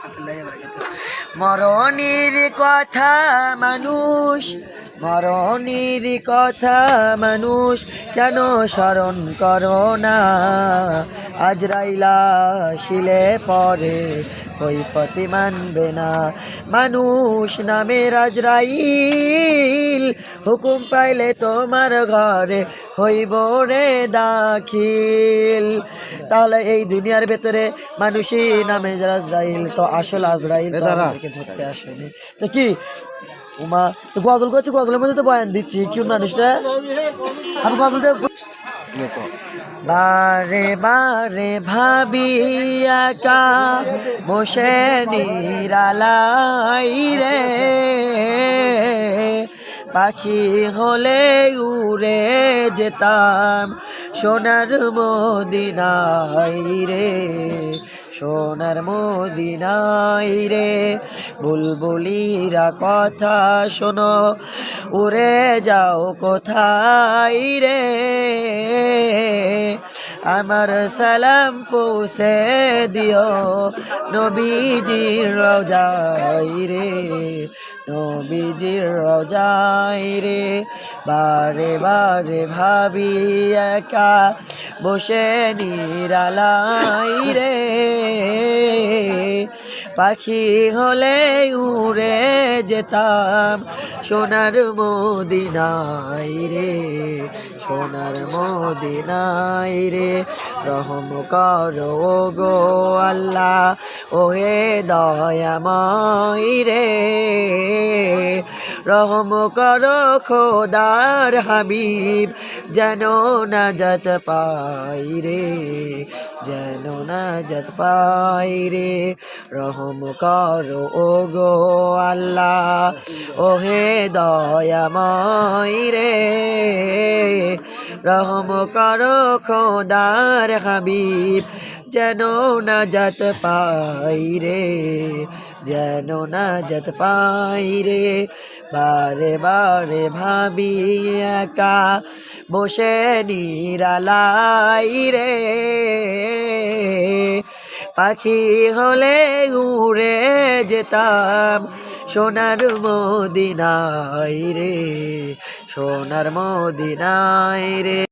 রাহমাতুল্লাহি ওয়া বারাকাতুহু। মরণের কথা মানুষ, মরণের কথা মানুষ কেন স্মরণ করো না? আজরাইলা শিলে পরে কৈফিয়ত মানবে না। মানুষ নামের আজরাইল হুকুম পাইলে তোমার ঘরে হইব রে দাখিল। তাহলে এই দুনিয়ার ভেতরে মানুষই নামে আজরাইল, তো আসল আজরাইল তো আমাদেরকে ধরতে আসেনি। তো কি উমা তো গজল করছি, গজলের মধ্যে তো বয়ান দিচ্ছি কি মানুষটা আমি গজল বারে বারে ভাবি একা বসে নিরালাই রে, পাখি হলে উড়ে যেতাম সোনার মদিনায় রে, সোনার মদিনায় রে। বুলবুলিরা কথা শোনো উড়ে যাও কোথায় রে, আমার সালাম পৌঁছে দিও নবীজির রওজায় রে, নবীজির রওজায় রে। বারে বারে ভাবি একা বসে নিরালাই রে, পাখি হলে উড়ে যেতাম সোনার মদিনায় রে, সোনার মদিনায় রে। রহম করো গো আল্লাহ ওহে দয়াময় রে, রহম করো খোদার হাবিব যেন নাজাত পাই রে, যেন নাজাত পাই রে। রহম করো ও গো আল্লাহ ওহে দয়াময় রে, রহম করো খোদার হাবিব যেন নাজাত পাই রে, যেন নাজাত পাই রে। বারে বারে ভাবি একা বসে নিরালাই রে, পাখি হলে উড়ে যেতাম সোনার মদিনায় রে, সোনার মদিনায় রে।